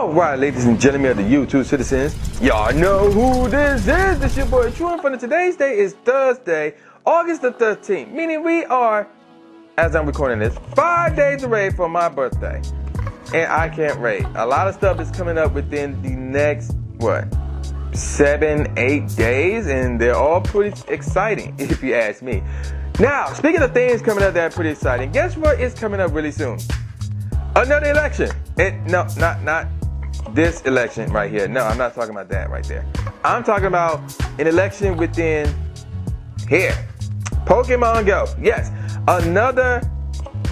Alright, ladies and gentlemen of the YouTube citizens, y'all know who this is. This your boy True Inferno. Today's day is Thursday, August the 13th, meaning we are, as I'm recording this, 5 days away from my birthday. And I can't wait. A lot of stuff is coming up within the next, 7-8 days, and they're all pretty exciting, if you ask me. Now, speaking of things coming up that are pretty exciting, guess what is coming up really soon? Another election. No, not this election right here. No, I'm not talking about that right there. I'm talking about an election within here. Pokemon Go. Yes, another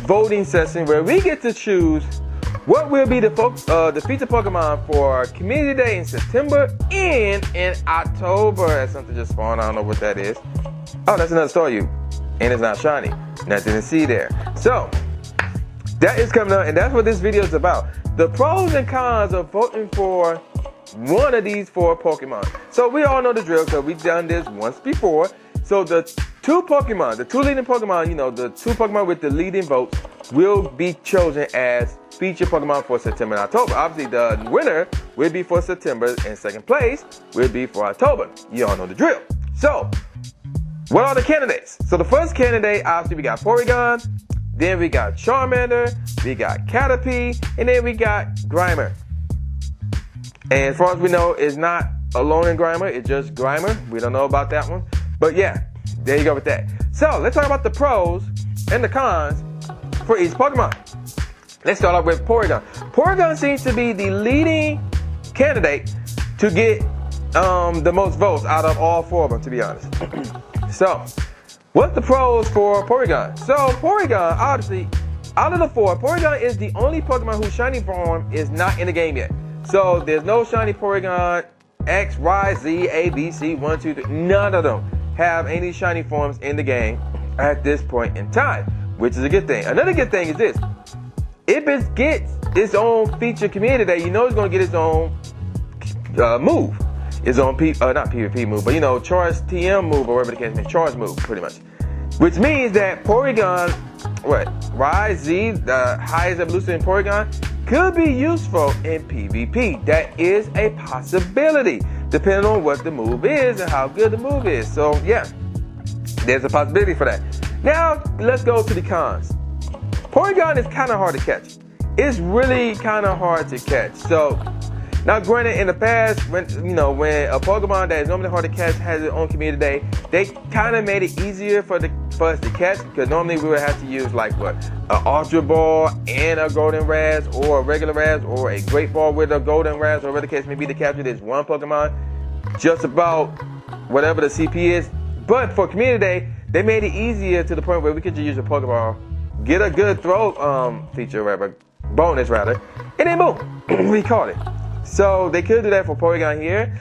voting session where we get to choose what will be the featured Pokemon for Community Day in September and in October. That's something just spawned. I don't know what that is. Oh, that's another story. And it's not shiny. Nothing to see there. So that is coming up, and that's what this video is about. The pros and cons of voting for one of these 4 Pokemon. So we all know the drill because we've done this once before. So the two leading Pokemon, you know, the 2 Pokemon with the leading votes will be chosen as featured Pokemon for September and October. Obviously, the winner will be for September, and second place will be for October. You all know the drill. So what are the candidates? So the first candidate, obviously, we got Porygon. Then we got Charmander, we got Caterpie, and then we got Grimer. And as far as we know, it's not alone in Grimer, it's just Grimer. We don't know about that one. But yeah, there you go with that. So let's talk about the pros and the cons for each Pokemon. Let's start off with Porygon. Porygon seems to be the leading candidate to get the most votes out of all 4 of them, to be honest. So, what's the pros for Porygon? So Porygon, obviously, out of the 4, Porygon is the only Pokemon whose shiny form is not in the game yet. So there's no shiny Porygon X, Y, Z, A, B, C, 1, 2, 3. None of them have any shiny forms in the game at this point in time, which is a good thing. Another good thing is this. If it gets its own feature community day, you know it's going to get its own move. Its own, not PvP move, but you know, charge TM move, or whatever the case may be, charge move, pretty much. Which means that Porygon, Y, Z, the highest evolution in Porygon, could be useful in PvP. That is a possibility, depending on what the move is and how good the move is. So yeah, there's a possibility for that. Now, let's go to the cons. Porygon is kind of hard to catch. It's really kind of hard to catch. So, now, granted, in the past, when a Pokemon that is normally hard to catch has its own community day, they kind of made it easier for us to catch, because normally we would have to use an Ultra Ball and a Golden Razz, or a regular Razz, or a Great Ball with a Golden Razz, or whatever the case may be, to capture this one Pokemon, just about whatever the CP is. But for community day, they made it easier to the point where we could just use a Pokeball, get a good throw feature, whatever, bonus rather, and then boom, we caught it. So they could do that for Porygon here,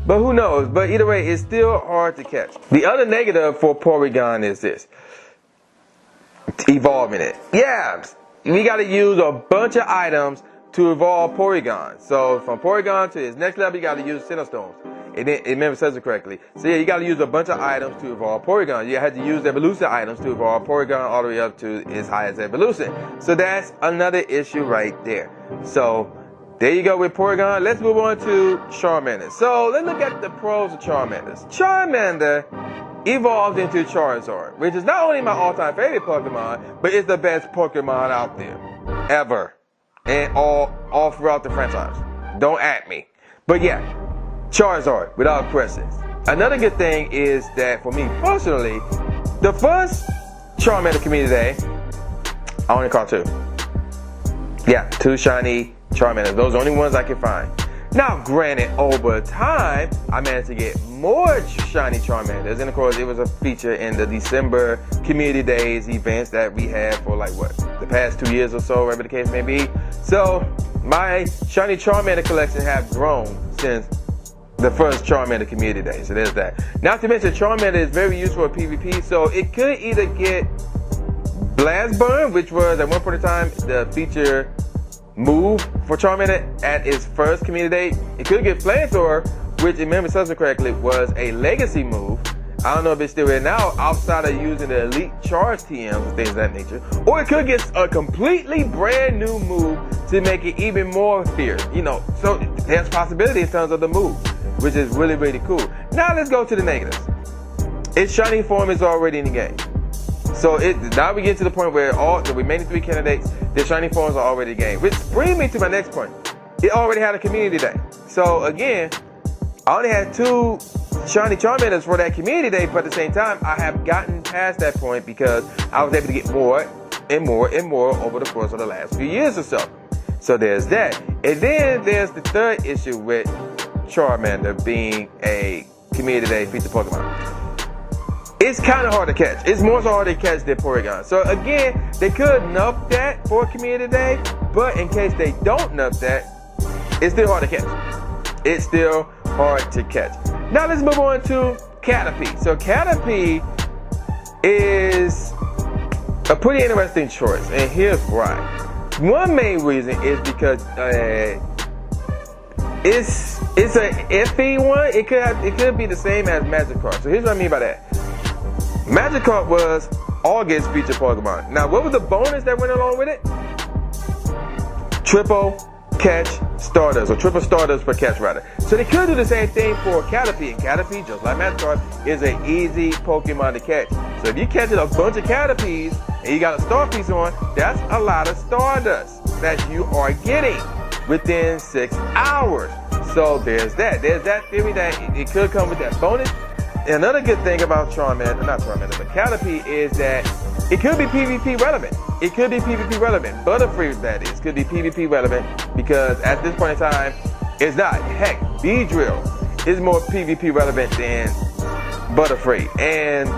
but who knows? But either way, it's still hard to catch. The other negative for Porygon is this: evolving it. Yeah, we got to use a bunch of items to evolve Porygon. So from Porygon to its next level, you got to use Sinnohstones. It says it correctly. So yeah, you got to use a bunch of items to evolve Porygon. You had to use evolution items to evolve Porygon all the way up to its highest evolution. So that's another issue right there. So there you go with Porygon. Let's move on to Charmander. So let's look at the pros of Charmander. Charmander evolves into Charizard, which is not only my all-time favorite Pokemon, but it's the best Pokemon out there ever, and all throughout the franchise. Don't at me, but yeah, Charizard without question. Another good thing is that for me personally, the first Charmander community day, I only caught 2. Yeah, 2 shiny Charmander. Those are the only ones I can find. Now, granted, over time, I managed to get more shiny Charmanders, and of course, it was a feature in the December Community Days events that we had for the past 2 years or so, whatever the case may be. So, my shiny Charmander collection have grown since the first Charmander Community Day. So there's that. Not to mention, Charmander is very useful in PvP, so it could either get Blast Burn, which was at one point in time the feature move for Charmander at its first community day. It could get Flamethrower, which, if memory serves me correctly, was a legacy move. I don't know if it's still in now outside of using the elite charge TMs and things of that nature. Or it could get a completely brand new move to make it even more fierce. You know, so there's possibility in terms of the move, which is really, really cool. Now let's go to the negatives. Its shiny form is already in the game. So now we get to the point where all the remaining 3 candidates, their shiny forms are already in the game. Which brings me to my next point. It already had a community day. So again, I only had 2 shiny Charmanders for that community day, but at the same time, I have gotten past that point because I was able to get more and more and more over the course of the last few years or so. So there's that. And then there's the third issue with Charmander being a community day featured Pokemon. It's kind of hard to catch. It's more so hard to catch than Porygon. So again, they could nerf that for community day, but in case they don't nerf that, it's still hard to catch. It's still hard to catch. Now let's move on to Caterpie. So Caterpie is a pretty interesting choice, and here's why. One main reason is because it's an iffy one. It could be the same as Magikarp. So here's what I mean by that. Magikarp was August featured Pokemon. Now what was the bonus that went along with it? Triple catch starters, or triple starters per catch rather. So they could do the same thing for Caterpie, and Caterpie, just like Magikarp, is an easy Pokemon to catch. So if you catch a bunch of Caterpies and you got a star piece on, that's a lot of Stardust that you are getting within 6 hours. So there's that theory that it could come with that bonus. And another good thing about but Caterpie is that it could be PvP relevant. It could be PvP relevant. Butterfree, that is, could be PvP relevant because at this point in time, it's not. Heck, Beedrill is more PvP relevant than Butterfree. And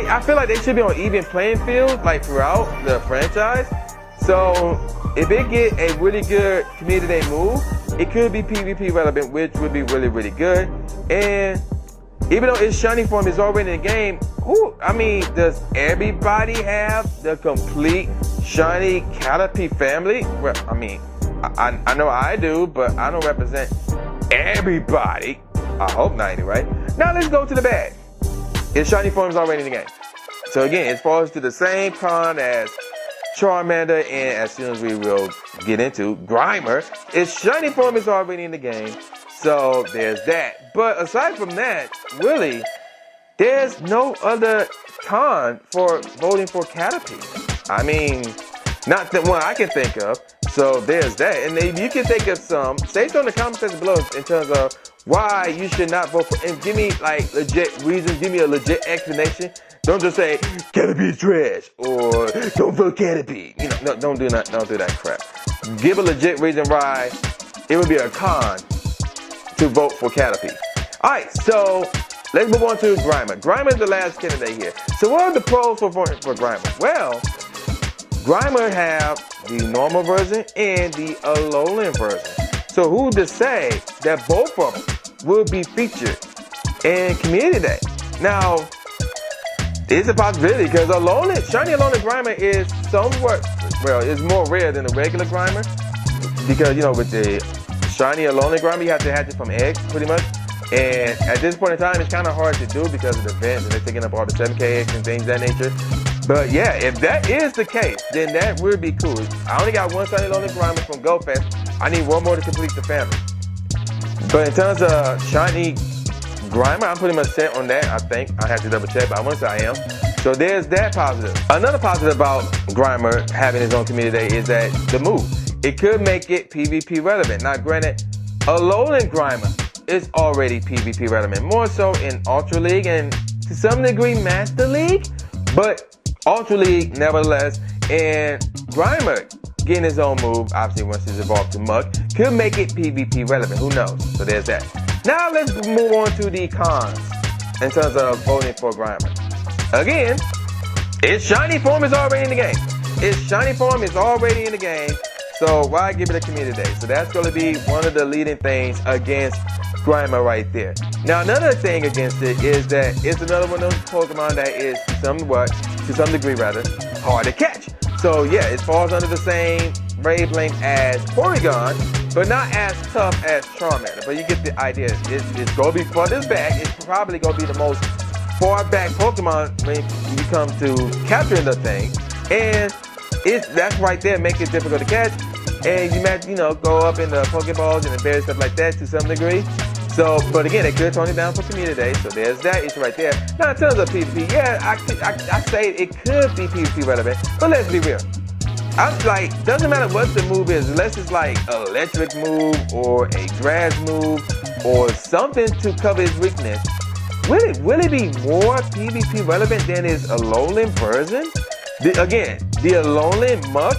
I feel like they should be on even playing field, like throughout the franchise. So if it get a really good community day move, it could be PvP relevant, which would be really, really good. And even though its shiny form is already in the game, does everybody have the complete shiny Caterpie family? Well, I know I do, but I don't represent everybody. I hope not anyway. Now let's go to the bad. Its shiny form is already in the game. So again, it falls to the same con as Charmander, and as soon as we will get into Grimer, its shiny form is already in the game. So there's that. But aside from that, really, there's no other con for voting for Caterpie. Not the one I can think of. So there's that. And maybe you can think of some. Say so in the comment section below in terms of why you should not vote for, and give me like legit reasons, give me a legit explanation. Don't just say Caterpie is trash or don't vote Caterpie. No, don't do that crap. Give a legit reason why it would be a con to vote for Caterpie. Alright, so let's move on to Grimer. Grimer is the last candidate here. So what are the pros for Grimer? Well, Grimer have the normal version and the Alolan version. So who's to say that both of them will be featured in Community Day? Now, it's a possibility because shiny Alolan Grimer is it's more rare than a regular Grimer because, with the shiny Alolan Grimer, you have to hatch it from eggs, pretty much. And at this point in time, it's kind of hard to do because of the vents and they're taking up all the 7K eggs and things of that nature. But yeah, if that is the case, then that would be cool. I only got one shiny Alolan Grimer from GoFest. I need one more to complete the family. But in terms of shiny Grimer, I'm pretty much set on that, I think. I have to double check, but I want to say I am. So there's that positive. Another positive about Grimer having his own community day is that the move. It could make it PvP relevant. Now granted, Alolan Grimer is already PvP relevant, more so in Ultra League and to some degree Master League, but Ultra League nevertheless. And Grimer getting his own move, obviously once he's evolved to Muck, could make it PvP relevant, who knows? So there's that. Now let's move on to the cons in terms of voting for Grimer. Again, its shiny form is already in the game. Its shiny form is already in the game, so why give it a community day? So that's going to be one of the leading things against Grimer right there. Now another thing against it is that it's another one of those Pokemon that is to some degree hard to catch. So yeah, it falls under the same wavelength as Porygon, but not as tough as Charmander. But you get the idea. It's going to be furthest back. It's probably going to be the most far back Pokemon when you come to capturing the thing, and that's right there make it difficult to catch. And you might, go up in the Pokeballs and various stuff like that to some degree. So, but again, they could tone it down for Community Day, so there's that issue right there. Now, in terms of PvP, yeah, I say it could be PvP relevant, but let's be real. I'm like, doesn't matter what the move is, unless it's like an electric move or a grass move or something to cover its weakness. Will it be more PvP relevant than its Alolan version? The Alolan Muck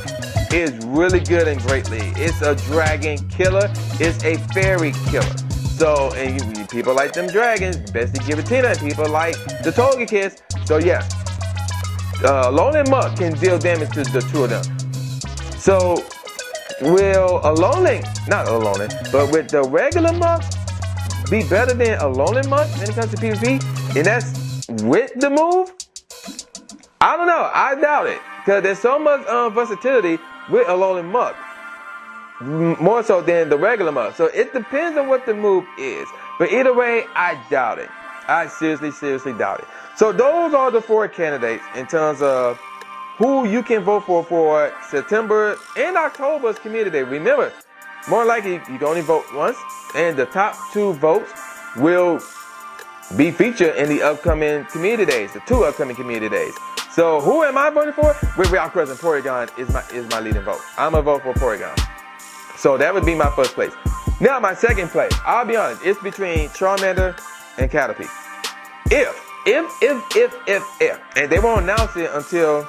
is really good in Great League. It's a dragon killer. It's a fairy killer. So, and people like them dragons, best to give it to them. People like the Togekiss. So yeah, Alolan Muck can deal damage to the two of them. So, will but with the regular Muck be better than Alolan Muck when it comes to PvP? And that's with the move? I don't know. I doubt it. Because there's so much versatility with Alolan Muck. More so than the regular Muck. So it depends on what the move is. But either way, I doubt it. I seriously doubt it. So those are the 4 candidates in terms of who you can vote for September and October's Community Day. Remember, more likely you can only vote once, and the top 2 votes will be featured in the upcoming Community Days, the 2 upcoming Community Days. So who am I voting for? Without question, Porygon is my leading vote. I'm gonna vote for Porygon. So that would be my first place. Now my second place, I'll be honest, it's between Charmander and Caterpie. If, and they won't announce it until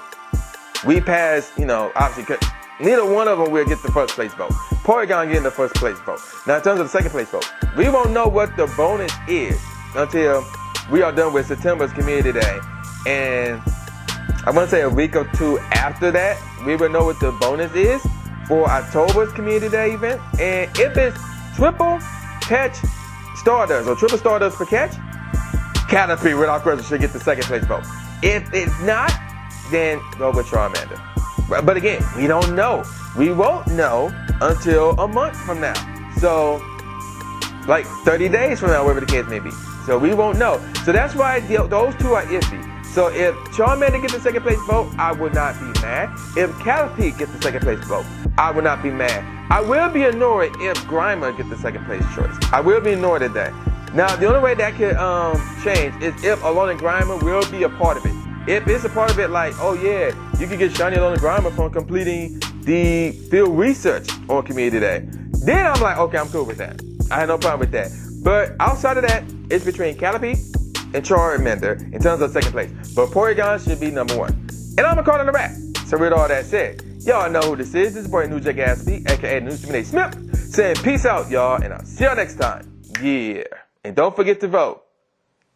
we pass, obviously, neither one of them will get the first place vote. Porygon getting the first place vote. Now in terms of the second place vote, we won't know what the bonus is until we are done with September's Community Day. And I want to say a week or 2 after that, we will know what the bonus is for October's Community Day event. And if it's triple catch starters or triple starters per catch, Caterpie without question should get the second place vote. If it's not, then go with Charmander. But again, we don't know. We won't know until a month from now. So, like 30 days from now, whatever the case may be. So we won't know. So that's why those 2 are iffy. So if Charmander gets the second place vote, I would not be mad. If Caterpie gets the second place vote, I would not be mad. I will be annoyed if Grimer gets the second place choice. I will be annoyed at that. Now, the only way that could change is if Alolan Grimer will be a part of it. If it's a part of it like, oh yeah, you can get shiny Alolan Grimer from completing the field research on Community Day, then I'm like, okay, I'm cool with that. I have no problem with that. But outside of that, it's between Caterpie and Charmander in terms of second place. But Porygon should be number 1. And I'm gonna call it a wrap. So with all that said, y'all know who this is. This is boy New Jack Gatsby, aka New Stephen A. Smith, saying peace out, y'all, and I'll see y'all next time. Yeah. And don't forget to vote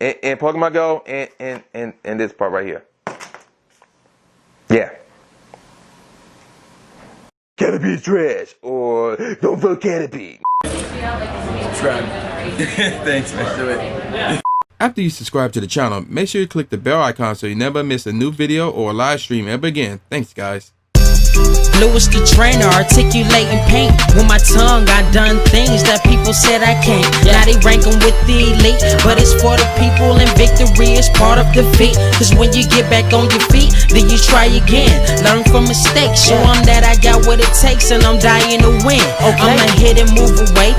in Pokemon Go and this part right here. Yeah. Caterpie is trash, or don't vote Caterpie. Thanks, man. Do it. After you subscribe to the channel, make sure you click the bell icon so you never miss a new video or a live stream ever again. Thanks, guys. Lewis the trainer, articulating paint. With my tongue, I done things that people said I can't. Now they rank 'em with the elite, but it's for the people, and victory is part of defeat. Cause when you get back on your feet, then you try again. Learn from mistakes, show 'em that I got what it takes, and I'm dying to win. I'ma hit and move away.